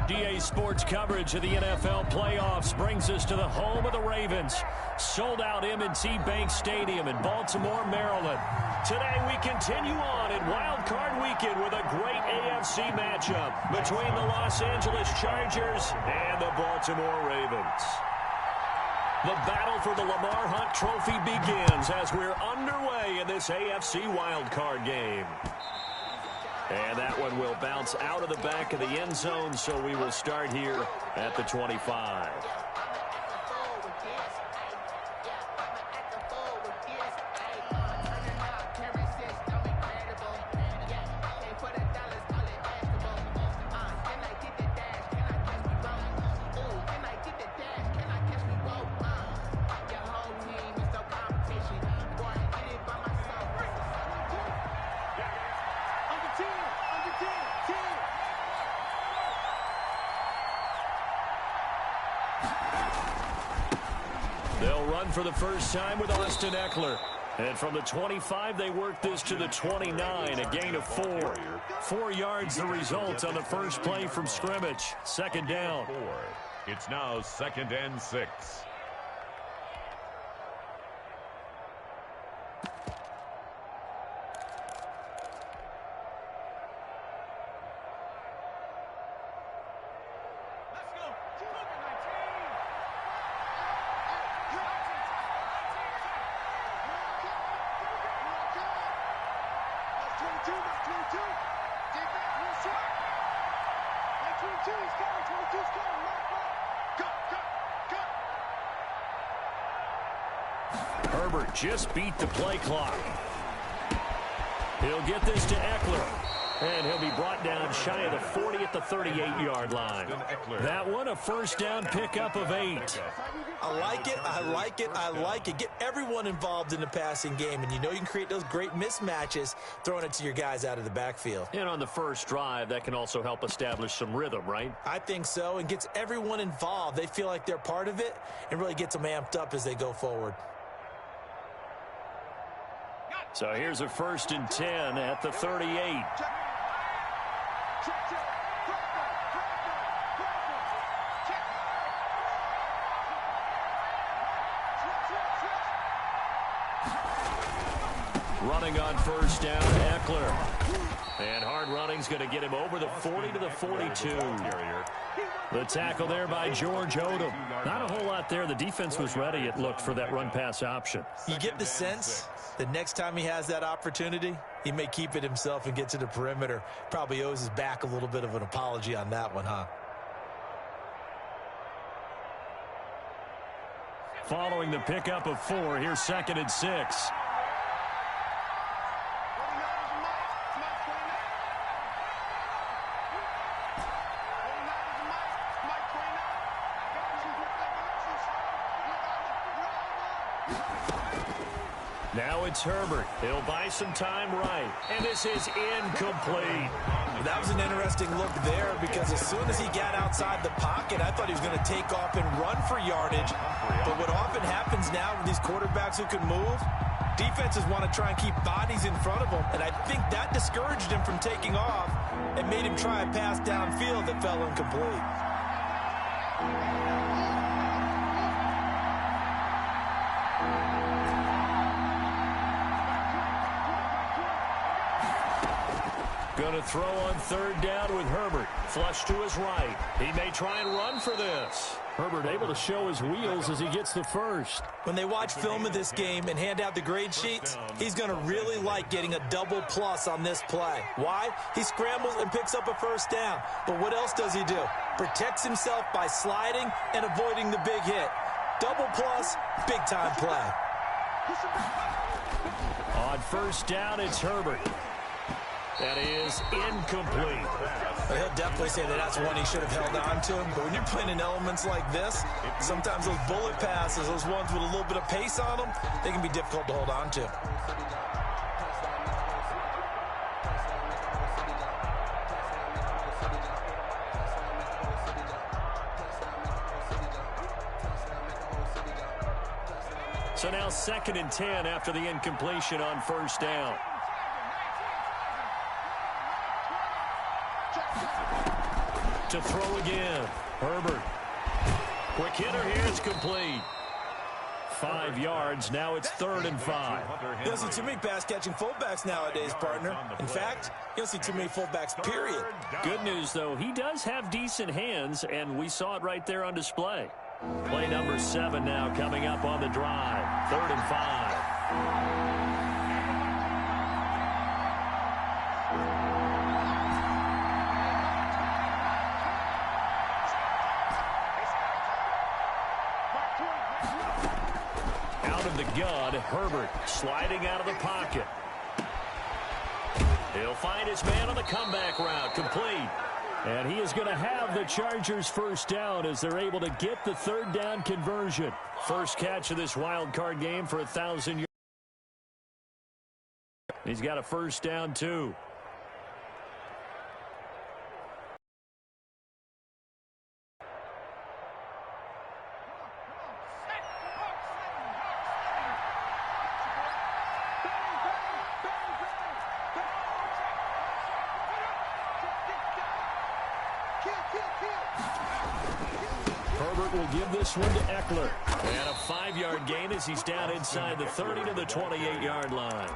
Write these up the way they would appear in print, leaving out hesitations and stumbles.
DA Sports coverage of the NFL playoffs brings us to the home of the Ravens. Sold out M&T Bank Stadium in Baltimore, Maryland. Today we continue on in Wild Card Weekend with a great AFC matchup between the Los Angeles Chargers and the Baltimore Ravens. The battle for the Lamar Hunt Trophy begins as we're underway in this AFC Wild Card game. And that one will bounce out of the back of the end zone, so we will start here at the 25. They'll run for the first time with Austin Eckler. And from the 25, they work this to the 29, a gain of 4. 4 yards the result on the first play from scrimmage. Second down. It's now 2nd and 6. Herbert just beat the play clock. He'll get this to Eckler. And he'll be brought down shy of the 40 at the 38-yard line. That one a first down pickup of 8. I like it, I like it, I like it. Get everyone involved in the passing game, and you know you can create those great mismatches throwing it to your guys out of the backfield. And on the first drive, that can also help establish some rhythm, right? I think so, and gets everyone involved. They feel like they're part of it and really gets them amped up as they go forward. So here's a 1st and 10 at the 38. Running on first down, Eckler. And hard running's going to get him over the 40 to the 42. The tackle there by George Odom. Not a whole lot there. The defense was ready, it looked, for that run-pass option. You get the sense the next time he has that opportunity, he may keep it himself and get to the perimeter. Probably owes his back a little bit of an apology on that one, huh? Following the pickup of 4, here's 2nd and 6. Now it's Herbert. He'll buy some time right. And this is incomplete. That was an interesting look there because as soon as he got outside the pocket, I thought he was going to take off and run for yardage. But what often happens now with these quarterbacks who can move, defenses want to try and keep bodies in front of them. And I think that discouraged him from taking off and made him try a pass downfield that fell incomplete. Going to throw on third down with Herbert. Flush to his right. He may try and run for this. Herbert able to show his wheels as he gets the first. When they watch film of this game and hand out the grade sheets, he's going to really like getting a double plus on this play. Why? He scrambles and picks up a first down. But what else does he do? Protects himself by sliding and avoiding the big hit. Double plus, big time play. On first down, it's Herbert. That is incomplete. Well, he'll definitely say that that's one he should have held on to. But when you're playing in elements like this, sometimes those bullet passes, those ones with a little bit of pace on them, they can be difficult to hold on to. So now 2nd and 10 after the incompletion on first down. To throw again. Herbert. Quick hitter here. It's complete. 5 yards. Now it's 3rd and 5. You don't see too many pass-catching fullbacks nowadays, partner. In fact, you don't see too many fullbacks, period. Good news, though. He does have decent hands, and we saw it right there on display. Play number 7 now coming up on the drive. 3rd and 5. Gun, Herbert sliding out of the pocket. He'll find his man on the comeback route, complete. And he is going to have the Chargers first down as they're able to get the 3rd down conversion. First catch of this wild card game for 1,000 yards. He's got a first down, too. Herbert will give this one to Eckler. And a 5-yard gain as he's down inside the 30 to the 28-yard line.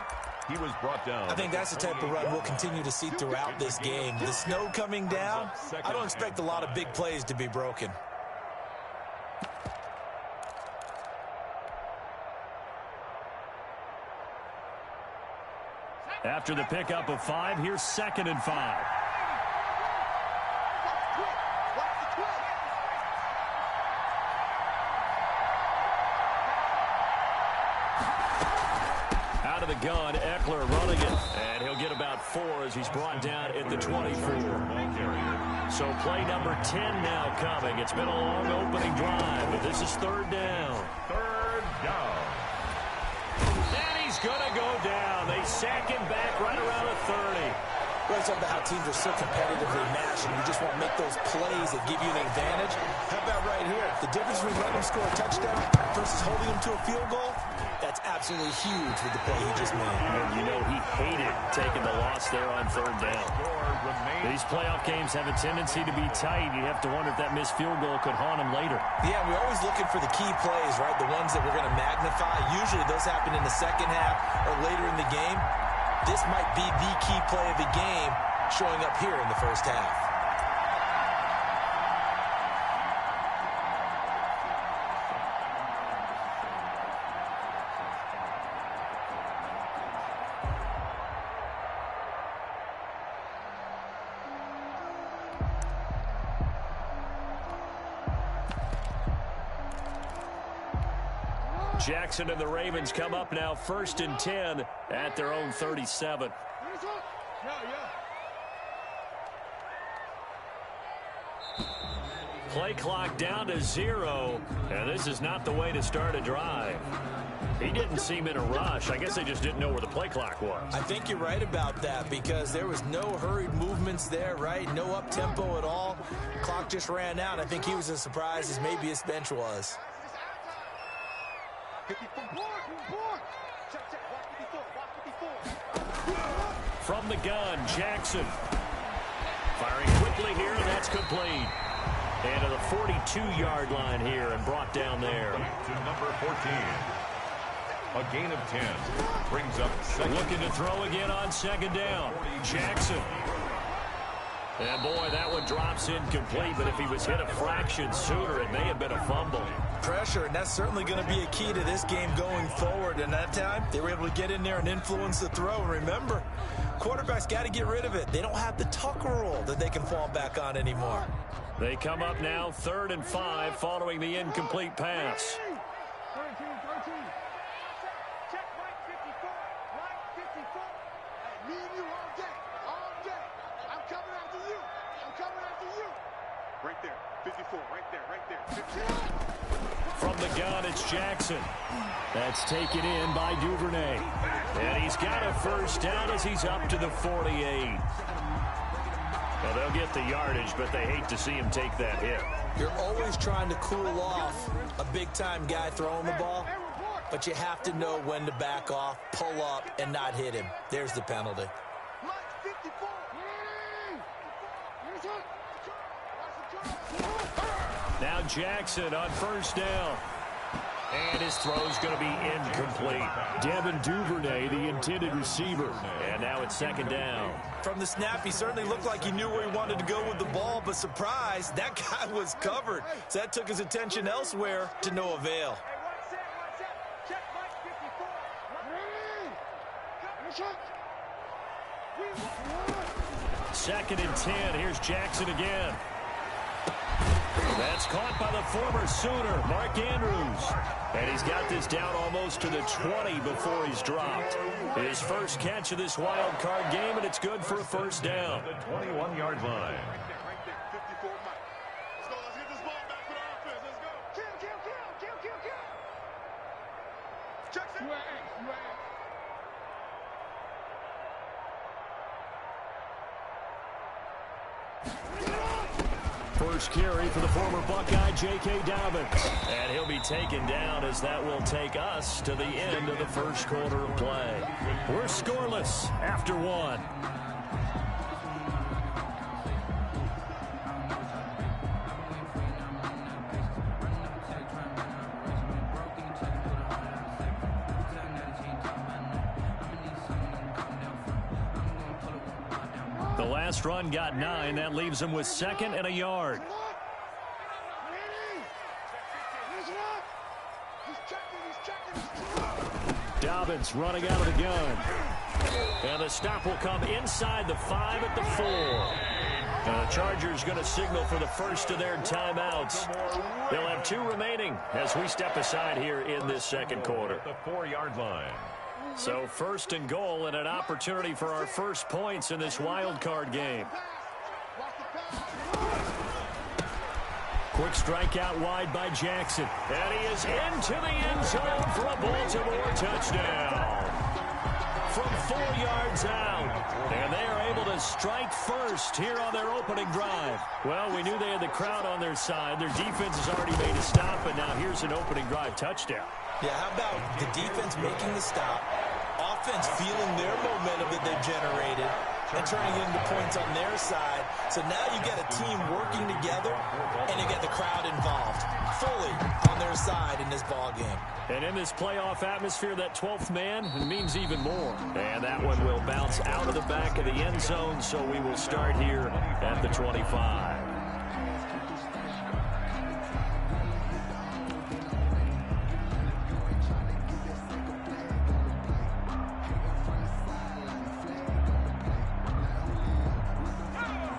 He was brought down. I think that's the type of run we'll continue to see throughout this game. The snow coming down, I don't expect a lot of big plays to be broken. After the pickup of 5, here's 2nd and 5. Out of the gun, Eckler running it. And he'll get about 4 as he's brought down at the 24. So play number 10 now coming. It's been a long opening drive, but this is 3rd down. 3rd down. And he's going to go down. They sack him back right around the 30. We're talking about how teams are so competitively matched, and you just want to make those plays that give you an advantage. How about right here? The difference between letting them score a touchdown versus holding them to a field goal, that's absolutely huge with the play he just made. And you know he hated taking the loss there on 3rd down. These playoff games have a tendency to be tight. You have to wonder if that missed field goal could haunt him later. Yeah, we're always looking for the key plays, right? The ones that we're going to magnify. Usually those happen in the second half or later in the game. This might be the key play of the game showing up here in the first half. Jackson and the Ravens come up now 1st and 10 at their own 37. Play clock down to 0, and this is not the way to start a drive. He didn't seem in a rush. I guess they just didn't know where the play clock was. I think you're right about that because there was no hurried movements there, right? No up-tempo at all. Clock just ran out. I think he was as surprised as maybe his bench was. From the gun, Jackson. Firing quickly here, and that's complete. And to the 42-yard line here and brought down there. To number 14. A gain of 10. Brings up second. Looking to throw again on second down. Jackson. And boy, that one drops incomplete, but if he was hit a fraction sooner, it may have been a fumble. Pressure, and that's certainly going to be a key to this game going forward. And that time, they were able to get in there and influence the throw. And remember, quarterbacks got to get rid of it. They don't have the Tucker rule that they can fall back on anymore. They come up now 3rd and 5 following the incomplete pass. Right there, 54, right there, 54. From the gun, it's Jackson. That's taken in by Duvernay. And he's got a first down as he's up to the 48. Well, they'll get the yardage, but they hate to see him take that hit. You're always trying to cool off a big-time guy throwing the ball, but you have to know when to back off, pull up, and not hit him. There's the penalty. Now Jackson on first down. And his throw's going to be incomplete. Devin Duvernay, the intended receiver. And now it's second down. From the snap, he certainly looked like he knew where he wanted to go with the ball, but surprise, that guy was covered. So that took his attention elsewhere to no avail. Second and 10. Here's Jackson again. That's caught by the former Sooner, Mark Andrews. And he's got this down almost to the 20 before he's dropped. His first catch of this wild card game, and it's good for a first down. The 21-yard line. Right there, 54 Mike. Let's go, let's get this ball back for the offense. Let's go. Kill. Jackson. First carry for the former Buckeye, J.K. Dobbins. And he'll be taken down as that will take us to the end of the first quarter of play. We're scoreless after one. The last run got 9. That leaves him with second and a yard. Dobbins running out of the gun. And the stop will come inside the 5 at the 4. And the Chargers going to signal for the first of their timeouts. They'll have 2 remaining as we step aside here in this second quarter. The 4-yard line. So first and goal and an opportunity for our first points in this wild card game. Quick strike out wide by Jackson. And he is into the end zone for a Baltimore touchdown. From 4 yards out. And they are able to strike first here on their opening drive. Well, we knew they had the crowd on their side. Their defense has already made a stop, and now here's an opening drive touchdown. Yeah, how about the defense making the stop, offense feeling their momentum that they've generated, and turning it into points on their side. So now you get a team working together, and you get the crowd involved fully on their side in this ball game. And in this playoff atmosphere, that 12th man means even more. And that one will bounce out of the back of the end zone, so we will start here at the 25.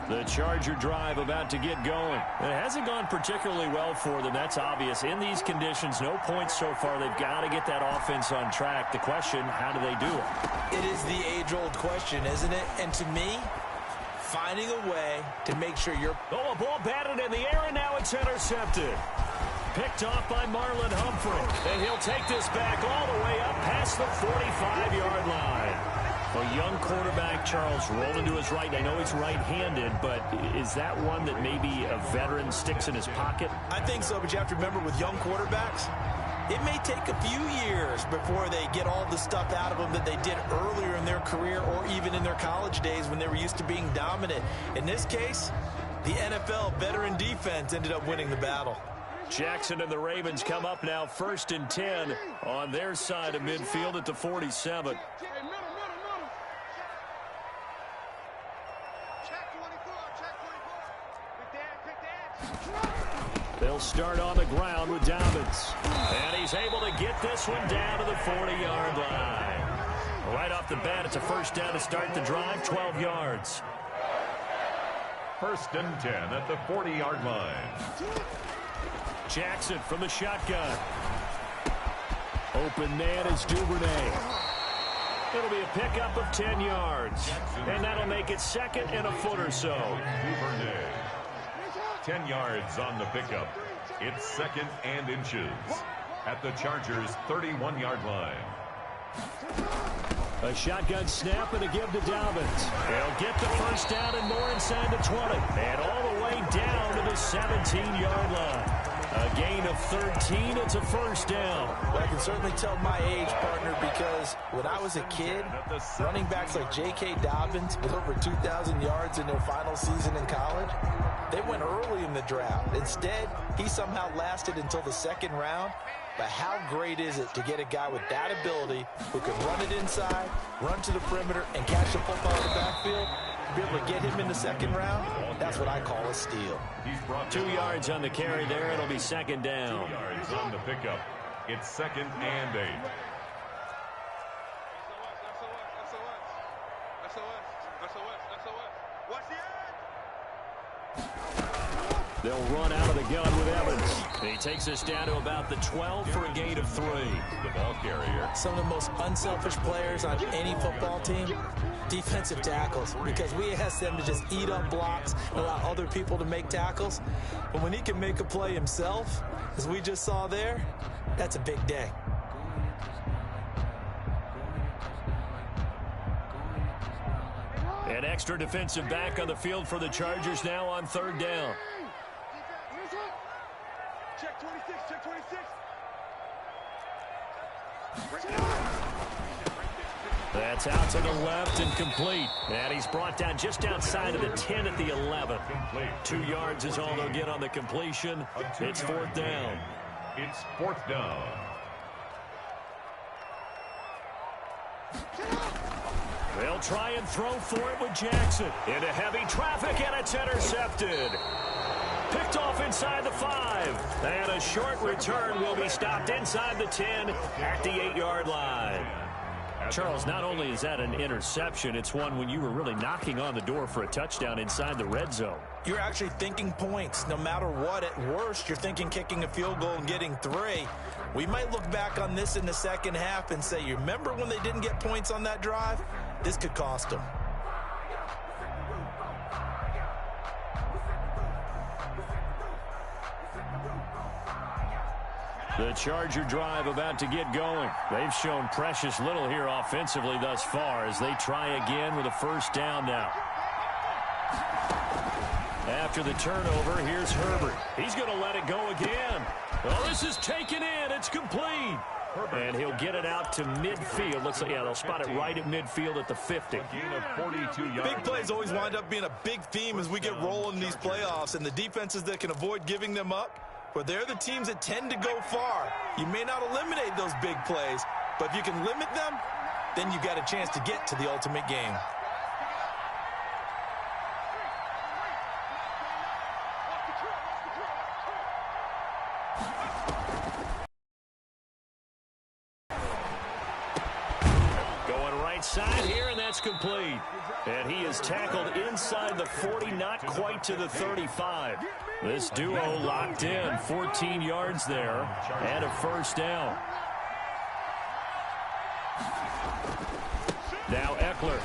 The Charger drive about to get going. It hasn't gone particularly well for them. That's obvious. In these conditions, no points so far. They've got to get that offense on track. The question, how do they do it? It is the age-old question, isn't it? And to me, finding a way to make sure you're... Oh, a ball batted in the air, and now it's intercepted. Picked off by Marlon Humphrey. And he'll take this back all the way up past the 45-yard line. A young quarterback, Charles, rolling to his right. I know he's right-handed, but is that one that maybe a veteran sticks in his pocket? I think so, but you have to remember with young quarterbacks, it may take a few years before they get all the stuff out of them that they did earlier in their career or even in their college days when they were used to being dominant. In this case, the NFL veteran defense ended up winning the battle. Jackson and the Ravens come up now 1st and 10 on their side of midfield at the 47. They'll start on the ground with Dobbins. And he's able to get this one down to the 40-yard line. Right off the bat, it's a first down to start the drive, 12 yards. 1st and 10 at the 40-yard line. Jackson from the shotgun. Open man is Duvernay. It'll be a pickup of 10 yards. And that'll make it 2nd and a foot or so. Duvernay. 10 yards on the pickup. It's 2nd and inches at the Chargers' 31-yard line. A shotgun snap and a give to Dobbins. They'll get the first down and more inside the 20. And all the way down to the 17-yard line. A gain of 13. It's a first down. Well, I can certainly tell my age, partner, because when I was a kid, running backs like J.K. Dobbins with over 2,000 yards in their final season in college, they went early in the draft. Instead, he somehow lasted until the 2nd round. But how great is it to get a guy with that ability who can run it inside, run to the perimeter, and catch the football in the backfield? Be able to get him in the 2nd round, that's what I call a steal. 2 yards on the carry there. It'll be 2nd down. 2 yards on the pickup. It's 2nd and 8. They'll run out of the gun with Evans. He takes us down to about the 12 for a gain of 3. The ball carrier. Some of the most unselfish players on any football team, defensive tackles, because we ask them to just eat up blocks and allow other people to make tackles. But when he can make a play himself, as we just saw there, that's a big day. An extra defensive back on the field for the Chargers now on 3rd down. Check 26, check 26. That's out to the left and complete. And he's brought down just outside of the 10 at the 11. 2 yards is all they'll get on the completion. It's 4th down. It's 4th down. They'll try and throw for it with Jackson. Into heavy traffic, and it's intercepted. Picked off inside the 5. And a short return will be stopped inside the 10 at the 8-yard line. Charles, not only is that an interception, it's one when you were really knocking on the door for a touchdown inside the red zone. You're actually thinking points. No matter what, at worst, you're thinking kicking a field goal and getting 3. We might look back on this in the 2nd half and say, you remember when they didn't get points on that drive? This could cost them. The Charger drive about to get going. They've shown precious little here offensively thus far as they try again with a first down now. After the turnover, here's Herbert. He's going to let it go again. Well, this is taken in. It's complete. And he'll get it out to midfield. Looks like, yeah, they'll spot it right at midfield at the 50. Gain of 42 yards. Big plays always wind up being a big theme as we get rolling in these playoffs, and the defenses that can avoid giving them up, but they're the teams that tend to go far. You may not eliminate those big plays, but if you can limit them, then you got a chance to get to the ultimate game. Going right side here, and that's complete. And he is tackled inside the 40, not quite to the 35. This duo locked in, 14 yards there, and a first down. Now Eckler.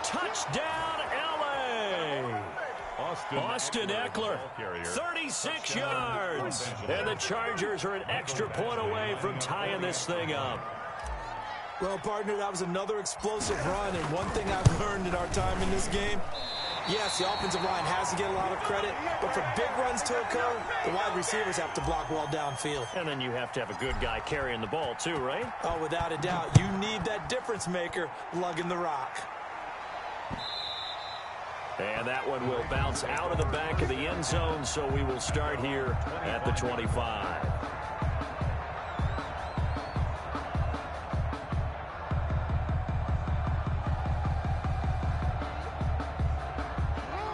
Touchdown, L.A. Austin Eckler, 36 yards. And the Chargers are an extra point away from tying this thing up. Well, partner, that was another explosive run, and one thing I've learned in our time in this game, yes, the offensive line has to get a lot of credit, but for big runs to occur, the wide receivers have to block well downfield. And then you have to have a good guy carrying the ball too, right? Oh, without a doubt. You need that difference maker lugging the rock. And that one will bounce out of the back of the end zone, so we will start here at the 25.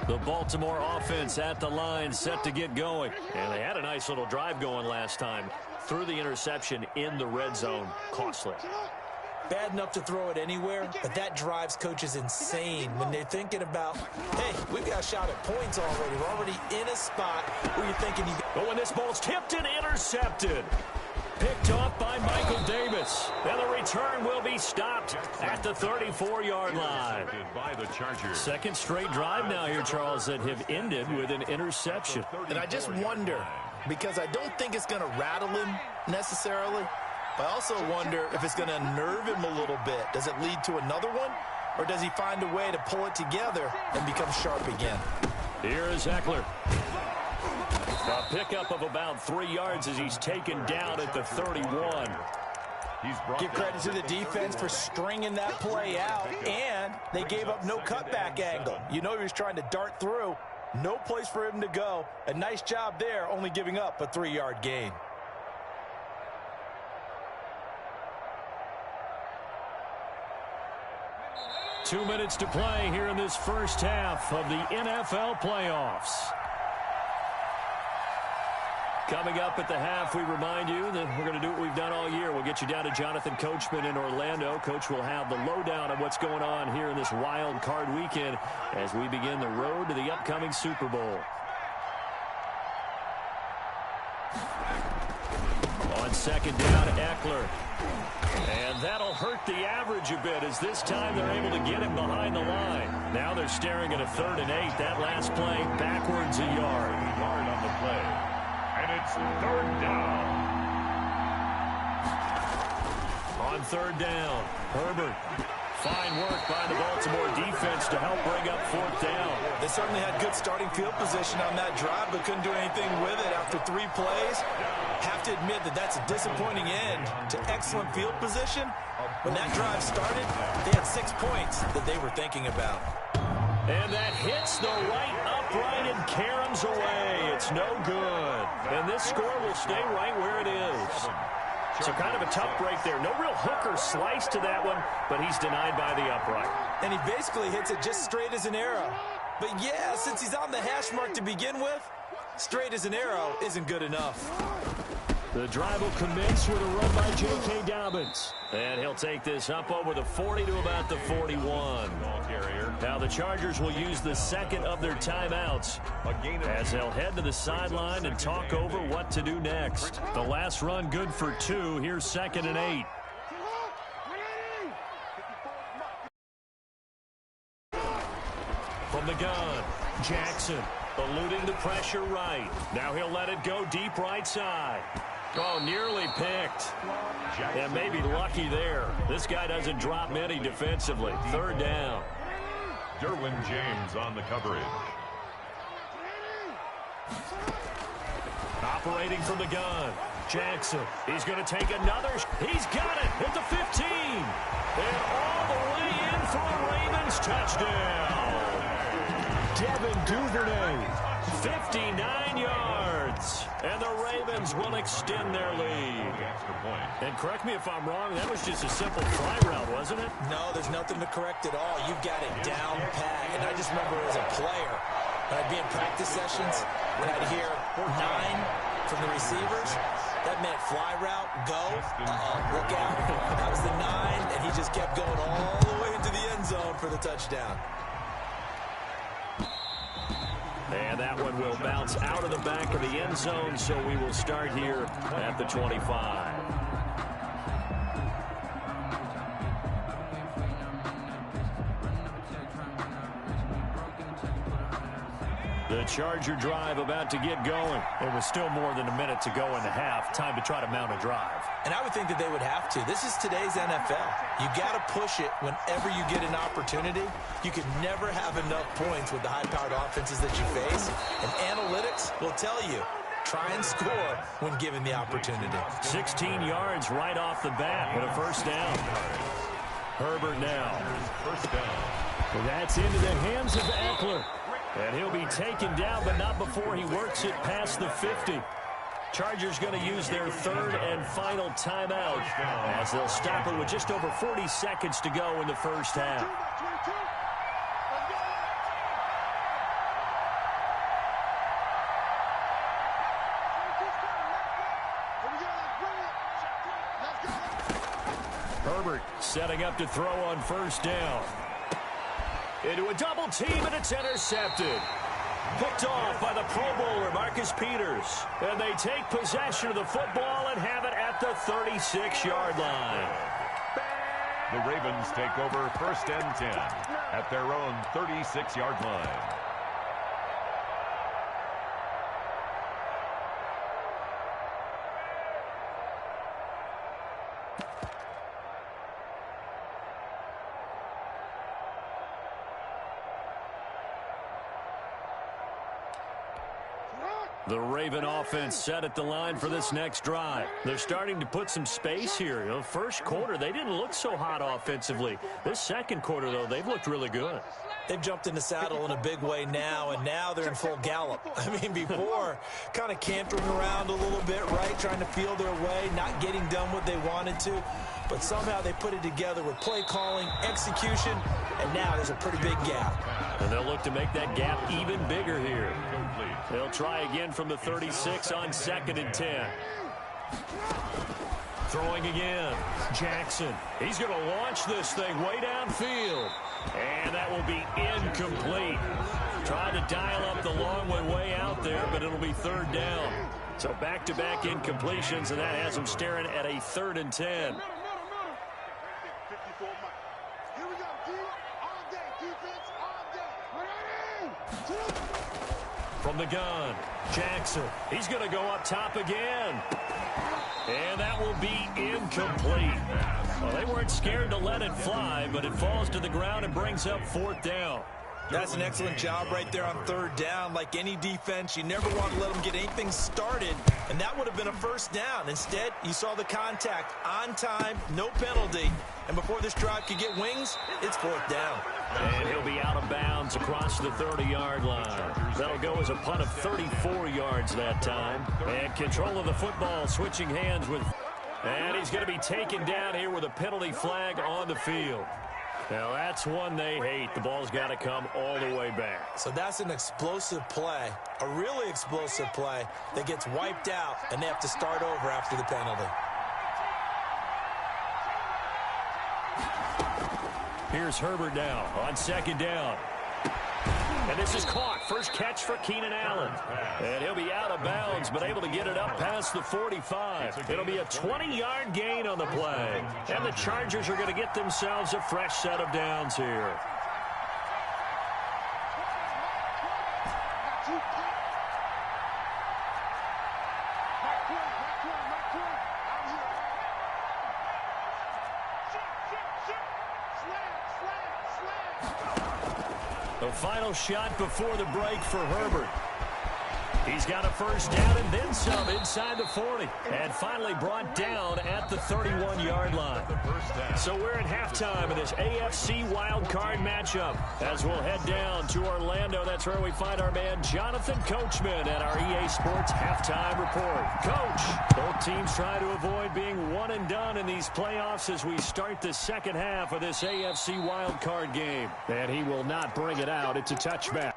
The Baltimore offense at the line, set to get going. And they had a nice little drive going last time. Threw the interception in the red zone. Costly. Bad enough to throw it anywhere, but that drives coaches insane when they're thinking about, hey, we've got a shot at points already. We're already in a spot where you're thinking But when this ball's tipped and intercepted. Picked off by Michael Davis. And the return will be stopped at the 34-yard line. By the Chargers. Second straight drive now here, Charles, that have ended with an interception. And I just wonder, because I don't think it's going to rattle him necessarily, but I also wonder if it's going to unnerve him a little bit. Does it lead to another one, or does he find a way to pull it together and become sharp again? Here is Eckler. A pickup of about 3 yards as he's taken down at the 31. Give credit to the defense for stringing that play out, and they gave up no cutback angle. You know he was trying to dart through. No place for him to go. A nice job there, only giving up a 3-yard gain. Two minutes to play here in this first half of the NFL playoffs. Coming up at the half, we remind you that we're going to do what we've done all year. We'll get you down to Jonathan Coachman in Orlando. Coach will have the lowdown of what's going on here in this wild card weekend as we begin the road to the upcoming Super Bowl. On second down, Eckler. And that'll hurt the average a bit as this time they're able to get him behind the line. Now they're staring at a 3rd and 8. That last play backwards a yard. A yard on the play. And it's 3rd down. On 3rd down, Herbert. Fine work by the Baltimore defense to help bring up 4th down. They certainly had good starting field position on that drive, but couldn't do anything with it after 3 plays. Have to admit that that's a disappointing end to excellent field position. When that drive started, they had 6 points that they were thinking about. And that hits the right upright and caroms away. It's no good. And this score will stay right where it is. So kind of a tough break there. No real hook or slice to that one, but he's denied by the upright. And he basically hits it just straight as an arrow. But yeah, since he's on the hash mark to begin with, straight as an arrow isn't good enough. The drive will commence with a run by J.K. Dobbins. And he'll take this up over the 40 to about the 41. Now the Chargers will use the second of their timeouts as they'll head to the sideline and talk over what to do next. The last run good for 2. Here's 2nd and 8. From the gun, Jackson eluding the pressure right. Now he'll let it go deep right side. Oh, nearly picked. And maybe lucky there. This guy doesn't drop many defensively. 3rd down. Derwin James on the coverage. Operating from the gun. Jackson. He's going to take another. He's got it at the 15. And all the way in for a Ravens touchdown. Devin Duvernay. 59 yards. And the Ravens will extend their lead. And correct me if I'm wrong, that was just a simple fly route, wasn't it? No, there's nothing to correct at all. You've got it down pat. And I just remember as a player, when I'd be in practice sessions, when I'd hear 9 from the receivers, that meant fly route, go, look out. That was the 9, and he just kept going all the way into the end zone for the touchdown. And that one will bounce out of the back of the end zone, so we will start here at the 25. The Charger drive about to get going. There was still more than a minute to go in the half. Time to try to mount a drive. And I would think that they would have to. This is today's NFL. You got to push it whenever you get an opportunity. You can never have enough points with the high-powered offenses that you face. And analytics will tell you, try and score when given the opportunity. 16 yards right off the bat and a first down. Herbert now. First down. That's into the hands of Eckler. And he'll be taken down, but not before he works it past the 50. Chargers going to use their third and final timeout as they'll stop it with just over 40 seconds to go in the first half. Herbert setting up to throw on first down. Into a double team, and it's intercepted. Picked off by the Pro Bowler, Marcus Peters. And they take possession of the football and have it at the 36-yard line. The Ravens take over first and 10 at their own 36-yard line. The Raven offense set at the line for this next drive. They're starting to put some space here. You know, first quarter, they didn't look so hot offensively. This second quarter, though, they've looked really good. They've jumped in the saddle in a big way now, and now they're in full gallop. I mean, before, kind of cantering around a little bit, right, trying to feel their way, not getting done what they wanted to. But somehow they put it together with play calling, execution, and now there's a pretty big gap. And they'll look to make that gap even bigger here. They'll try again from the 36 on 2nd and 10. Throwing again. Jackson. He's going to launch this thing way downfield. And that will be incomplete. Trying to dial up the long one way out there, but it'll be 3rd down. So back-to-back incompletions, and that has them staring at a 3rd and 10. From the gun, Jackson. He's going to go up top again. And that will be incomplete. Well, they weren't scared to let it fly, but it falls to the ground and brings up 4th down. That's an excellent job right there on 3rd down. Like any defense, you never want to let them get anything started, and that would have been a first down. Instead, you saw the contact on time, no penalty, and before this drive could get wings, it's 4th down. And he'll be out of bounds across the 30-yard line. That'll go as a punt of 34 yards that time. And control of the football, switching hands with... And he's going to be taken down here with a penalty flag on the field. Now, that's one they hate. The ball's got to come all the way back. So that's an explosive play, a really explosive play that gets wiped out, and they have to start over after the penalty. Here's Herbert now on 2nd down. And this is caught. First catch for Keenan Allen. And he'll be out of bounds, but able to get it up past the 45. It'll be a 20-yard gain on the play. And the Chargers are going to get themselves a fresh set of downs here. The final shot before the break for Herbert. He's got a first down and then some inside the 40. And finally brought down at the 31-yard line. So we're at halftime of this AFC wildcard matchup. As we'll head down to Orlando, that's where we find our man Jonathan Coachman at our EA Sports Halftime Report. Coach, both teams try to avoid being one and done in these playoffs as we start the second half of this AFC wildcard game. And he will not bring it out. It's a touchback.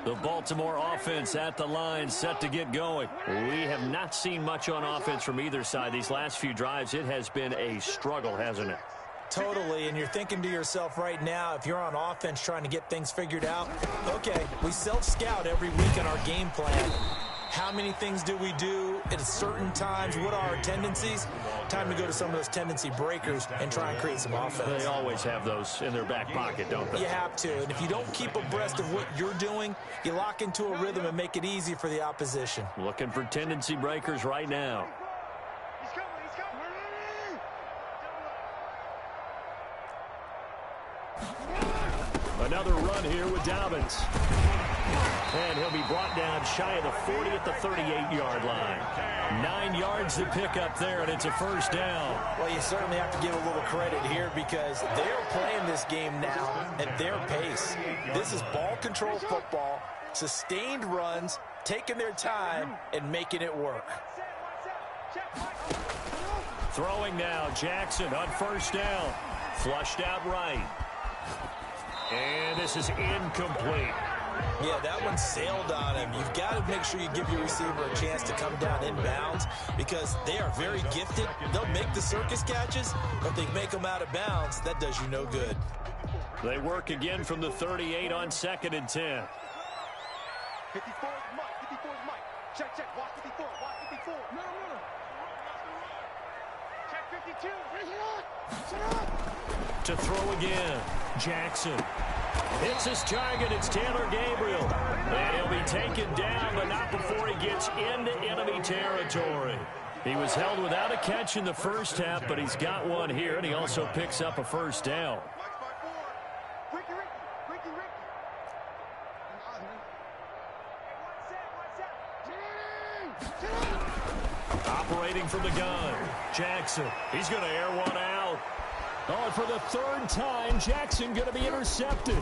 The Baltimore offense at the line, set to get going. We have not seen much on offense from either side. These last few drives, it has been a struggle, hasn't it? Totally, and you're thinking to yourself right now, if you're on offense trying to get things figured out, okay, we self-scout every week in our game plan. How many things do we do at certain times? What are our tendencies? Time to go to some of those tendency breakers and try and create some offense. They always have those in their back pocket, don't they? You have to, and if you don't keep abreast of what you're doing, you lock into a rhythm and make it easy for the opposition. Looking for tendency breakers right now. He's coming, he's coming. Another run here with Dobbins. And he'll be brought down shy of the 40 at the 38-yard line. 9 yards to pick up there, and it's a first down. Well, you certainly have to give a little credit here because they're playing this game now at their pace. This is ball control football, sustained runs, taking their time, and making it work. Throwing now, Jackson on first down. Flushed out right. And this is incomplete. Yeah, that one sailed on him. You've got to make sure you give your receiver a chance to come down inbounds because they are very gifted. They'll make the circus catches, but they make them out of bounds. That does you no good. They work again from the 38 on 2nd and 10. 54 is Mike, 54 is Mike. Check, check, watch 54, watch 54. No. Check 52, bring it on. To throw again, Jackson. Hits his target, it's Taylor Gabriel. And he'll be taken down, but not before he gets into enemy territory. He was held without a catch in the first half, but he's got one here, and he also picks up a first down. Operating from the gun, Jackson. He's going to air one out. Oh, for the 3rd time, Jackson going to be intercepted.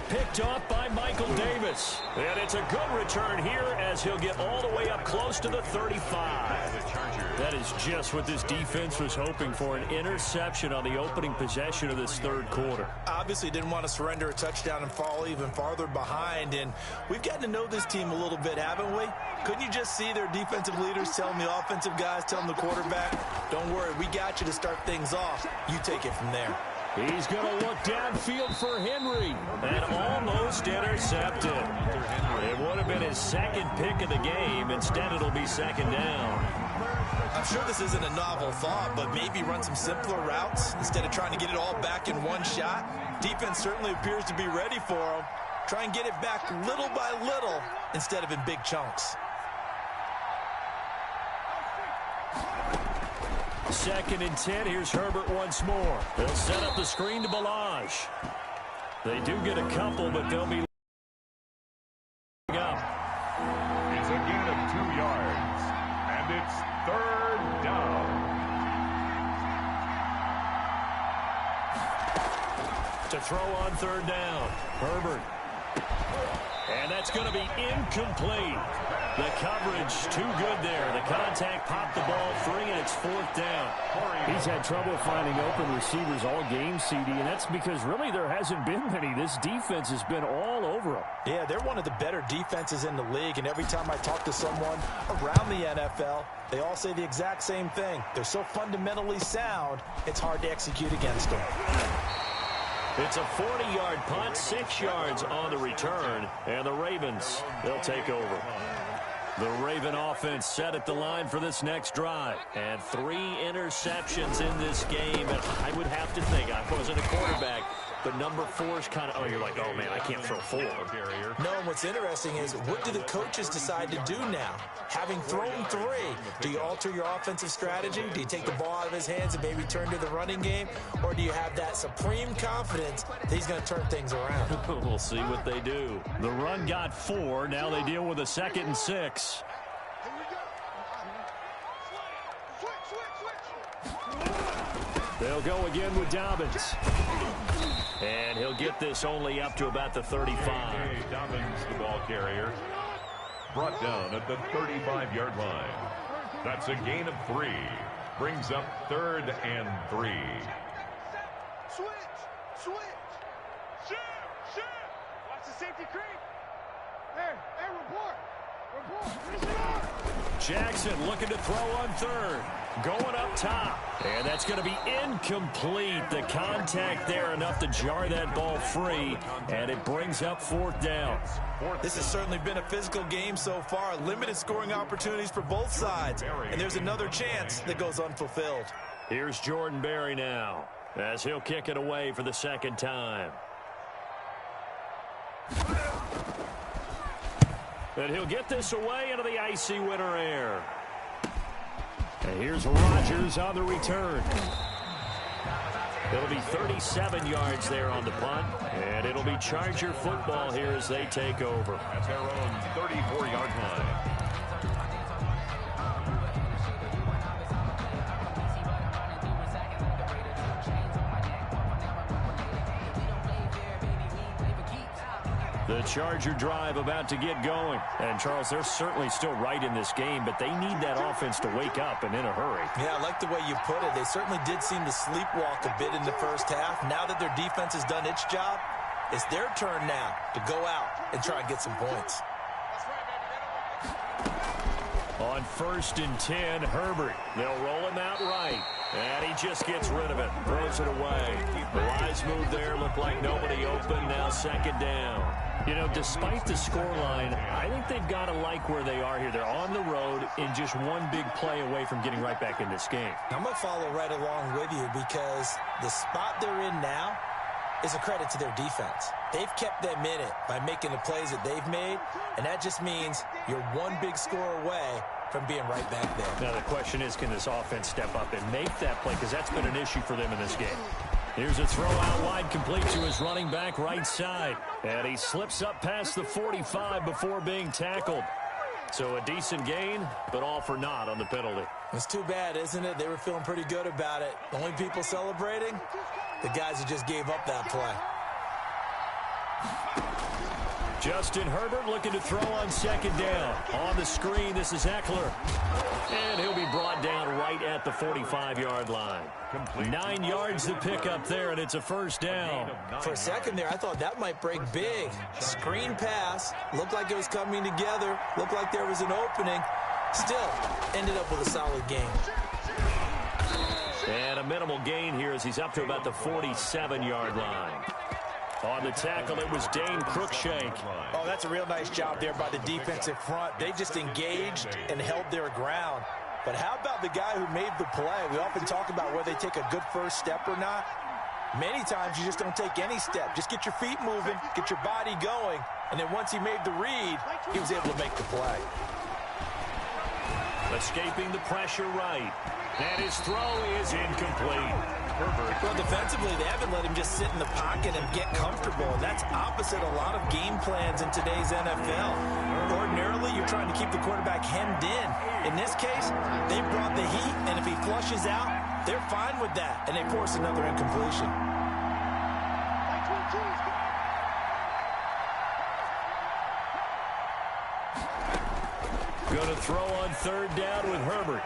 Picked off by Michael Davis. And it's a good return here as he'll get all the way up close to the 35. That is just what this defense was hoping for, an interception on the opening possession of this 3rd quarter. Obviously didn't want to surrender a touchdown and fall even farther behind, and we've gotten to know this team a little bit, haven't we? Couldn't you just see their defensive leaders telling the offensive guys, telling the quarterback, don't worry, we got you to start things off. You take it from there. He's going to look downfield for Henry and almost intercepted. It would have been his 2nd pick of the game. Instead, it'll be 2nd down. I'm sure this isn't a novel thought, but maybe run some simpler routes instead of trying to get it all back in one shot. Defense certainly appears to be ready for him. Try and get it back little by little instead of in big chunks. 2nd and 10. Here's Herbert once more. They'll set up the screen to Balaj. They do get a couple, but they'll be up. It's a gain of 2 yards, and it's 3rd down. To throw on 3rd down, Herbert. And that's going to be incomplete. The coverage too good there. The contact popped the ball free, and it's 4th down. He's had trouble finding open receivers all game, CD, and that's because really there hasn't been many. This defense has been all over him. Yeah, they're one of the better defenses in the league, and every time I talk to someone around the NFL, they all say the exact same thing. They're so fundamentally sound, it's hard to execute against them. It's a 40-yard punt, 6 yards on the return, and the Ravens, they'll take over. The Raven offense set at the line for this next drive. And 3 interceptions in this game. And I would have to think, I wasn't a quarterback, but number 4 is kind of, oh, you're like, oh, man, I can't throw 4. No, and what's interesting is what do the coaches decide to do now? Having thrown 3, do you alter your offensive strategy? Do you take the ball out of his hands and maybe turn to the running game? Or do you have that supreme confidence that he's going to turn things around? We'll see what they do. The run got 4. Now they deal with a 2nd and 6. They'll go again with Dobbins. And he'll get this only up to about the 35. Dobbins, the ball carrier, brought down at the 35-yard line. That's a gain of 3. Brings up 3rd and 3. Switch! Shift! Watch the safety creep! Jackson looking to throw on third. Going up top. And that's going to be incomplete. The contact there enough to jar that ball free. And it brings up fourth down. This has certainly been a physical game so far. Limited scoring opportunities for both sides. And there's another chance that goes unfulfilled. Here's Jordan Berry now, as he'll kick it away for the second time. And he'll get this away into the icy winter air. And here's Rodgers on the return. It'll be 37 yards there on the punt. And it'll be Charger football here as they take over. At their own 34-yard line. The Charger drive about to get going. And, Charles, they're certainly still right in this game, but they need that offense to wake up and in a hurry. Yeah, I like the way you put it. They certainly did seem to sleepwalk a bit in the first half. Now that their defense has done its job, it's their turn now to go out and try and get some points. On 1st and 10, Herbert. They'll roll him out right. And he just gets rid of it. Throws it away. The wise move there. Looked like nobody open. Now second down. You know, despite the scoreline, I think they've got to like where they are here. They're on the road and just one big play away from getting right back in this game. I'm going to follow right along with you because the spot they're in now is a credit to their defense. They've kept them in it by making the plays that they've made, and that just means you're one big score away from being right back there. Now the question is, can this offense step up and make that play? Because that's been an issue for them in this game. Here's a throw out wide, complete to his running back right side. And he slips up past the 45 before being tackled. So a decent gain, but all for naught on the penalty. It's too bad, isn't it? They were feeling pretty good about it. The only people celebrating, the guys who just gave up that play. Justin Herbert looking to throw on second down. On the screen, this is Eckler. And he'll be brought down right at the 45-yard line. 9 yards to pick up there, and it's a first down. For a second there, I thought that might break big. Screen pass. Looked like it was coming together. Looked like there was an opening. Still, ended up with a solid game. And a minimal gain here as he's up to about the 47-yard line. On the tackle, it was Dane Cruikshank. Oh, that's a real nice job there by the defensive front. They just engaged and held their ground. But how about the guy who made the play? We often talk about whether they take a good first step or not. Many times you just don't take any step. Just get your feet moving, get your body going. And then once he made the read, he was able to make the play. Escaping the pressure right. And his throw is incomplete. Well, defensively, they haven't let him just sit in the pocket and get comfortable, and that's opposite a lot of game plans in today's NFL. Ordinarily, you're trying to keep the quarterback hemmed in. In this case, they brought the heat, and if he flushes out, they're fine with that, and they force another incompletion. Going to throw on third down with Herbert.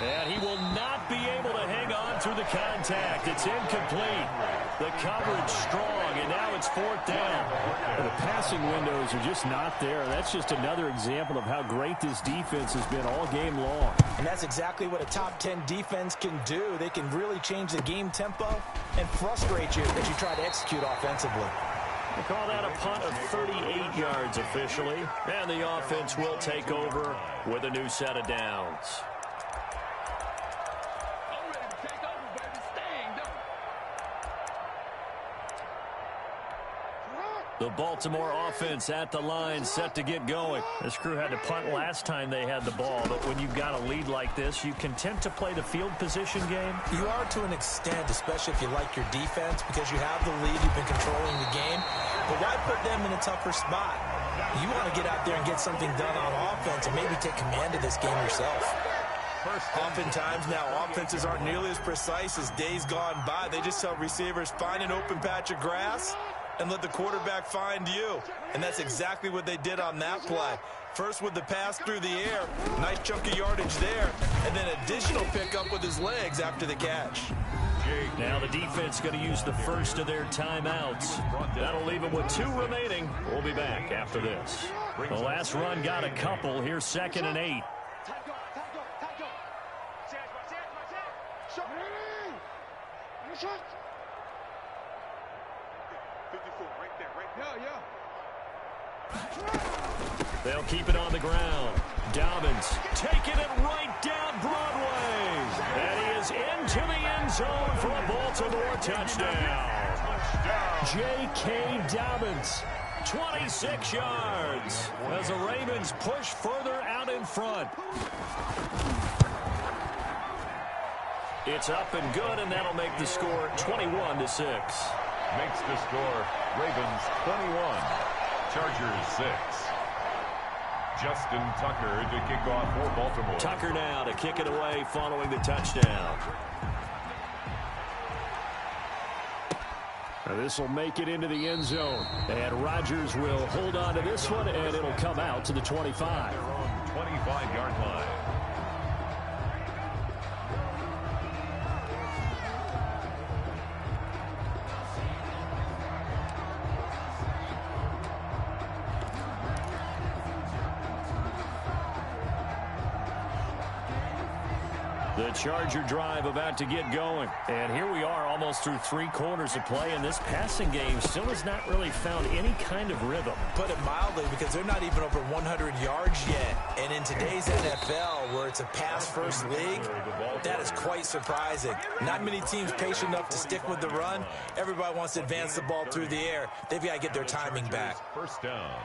And he will not be able to hang on through the contact. It's incomplete. The coverage strong, and now it's fourth down. The passing windows are just not there. That's just another example of how great this defense has been all game long. And that's exactly what a top 10 defense can do. They can really change the game tempo and frustrate you as you try to execute offensively. They call that a punt of 38 yards officially. And the offense will take over with a new set of downs. The Baltimore offense at the line, set to get going. This crew had to punt last time they had the ball, but when you've got a lead like this, you content to play the field position game? You are to an extent, especially if you like your defense, because you have the lead, you've been controlling the game. But why put them in a tougher spot? You want to get out there and get something done on offense and maybe take command of this game yourself. Oftentimes now, offenses aren't nearly as precise as days gone by. They just tell receivers, find an open patch of grass and let the quarterback find you. And that's exactly what they did on that play. First with the pass through the air, nice chunk of yardage there, and then additional pickup with his legs after the catch. Now the defense going to use the first of their timeouts. That'll leave them with 2 remaining. We'll be back after this. The last run got a couple. Here's 2nd and 8. They'll keep it on the ground. Dobbins taking it right down Broadway. And he is into the end zone for a Baltimore touchdown. J.K. Dobbins, 26 yards as the Ravens push further out in front. It's up and good, and that'll make the score 21-6. Makes the score Ravens 21, Chargers 6. Justin Tucker to kick off for Baltimore. Tucker now to kick it away following the touchdown. Now this will make it into the end zone. And Rodgers will hold on to this one, and it'll come out to the 25. They're on 25-yard line. The Charger drive about to get going. And here we are almost through 3 quarters of play, and this passing game still has not really found any kind of rhythm. Put it mildly, because they're not even over 100 yards yet. And in today's NFL, where it's a pass-first league, that is quite surprising. Not many teams patient enough to stick with the run. Everybody wants to advance the ball through the air. They've got to get their timing back. First down.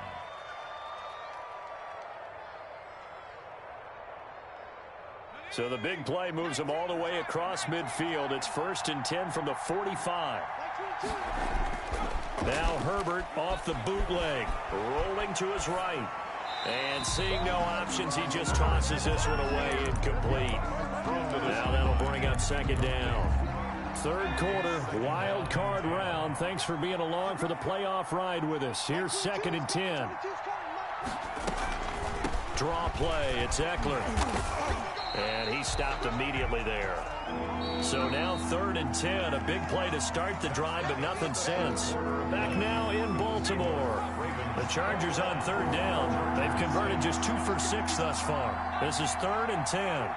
So the big play moves them all the way across midfield. It's 1st and 10 from the 45. Now Herbert off the bootleg, rolling to his right. And seeing no options, he just tosses this one away, incomplete. Now that'll bring up 2nd down. 3rd quarter, wild card round. Thanks for being along for the playoff ride with us. Here's 2nd and 10. Draw play, it's Eckler. And he stopped immediately there. So now 3rd and 10, a big play to start the drive, but nothing since. Back now in Baltimore. The Chargers on 3rd down. They've converted just 2 for 6 thus far. This is 3rd and 10.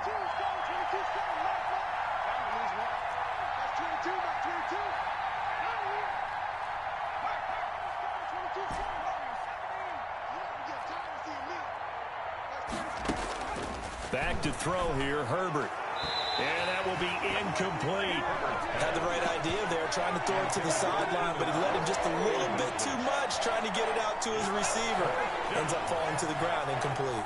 Back to throw here, Herbert. And that will be incomplete. Had the right idea there, trying to throw it to the sideline, but he let him just a little bit too much, trying to get it out to his receiver. Ends up falling to the ground, incomplete.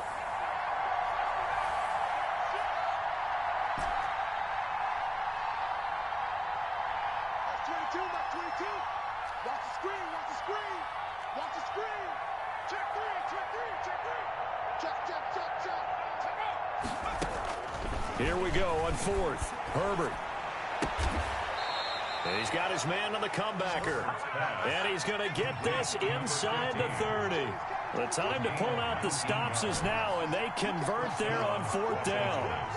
Here we go on 4th. Herbert. And he's got his man on the comebacker. And he's going to get this inside the 30. The time to pull out the stops is now, and they convert there on 4th down.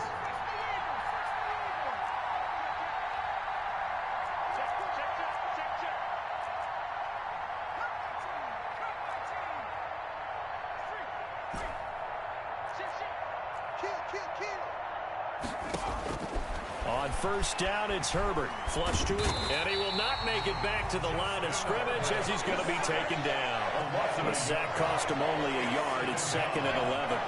On 1st down, it's Herbert. Flush to it, and he will not make it back to the line of scrimmage as he's going to be taken down. The sack cost him only a yard. It's 2nd and 11.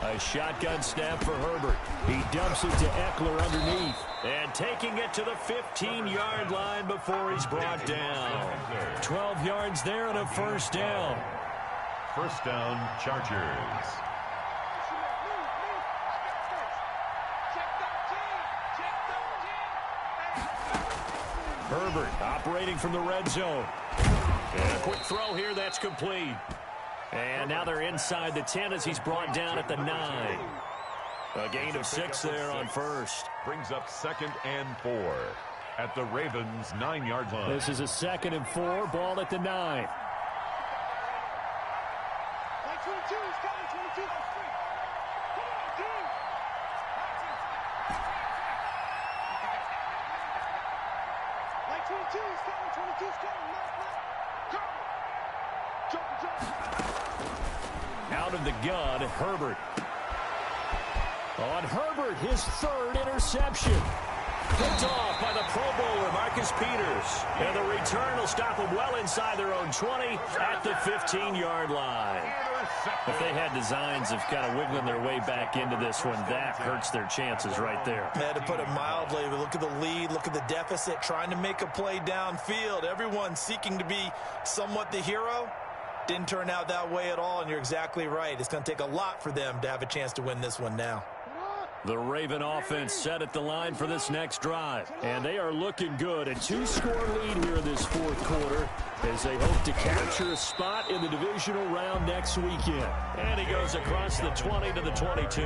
A shotgun snap for Herbert. He dumps it to Eckler underneath. And taking it to the 15-yard line before he's brought down. 12 yards there and a 1st down. 1st down, Chargers. Herbert operating from the red zone. And a quick throw here, that's complete. And now they're inside the 10 as he's brought down at the 9. A gain of 6 there on 1st. Brings up 2nd and 4. at the Ravens' 9-yard line. This is a 2nd and 4, ball at the 9. Out of the gun, Herbert. On Herbert, his 3rd interception. Picked off by the Pro Bowler, Marcus Peters. And the return will stop them well inside their own 20 at the 15-yard line. If they had designs of kind of wiggling their way back into this one, that hurts their chances right there. Yeah, to put it mildly, but look at the lead, look at the deficit, trying to make a play downfield. Everyone seeking to be somewhat the hero. Didn't turn out that way at all, and you're exactly right. It's going to take a lot for them to have a chance to win this one now. The Raven offense set at the line for this next drive. And they are looking good. A 2-score lead here in this 4th quarter as they hope to capture a spot in the divisional round next weekend. And he goes across the 20 to the 22.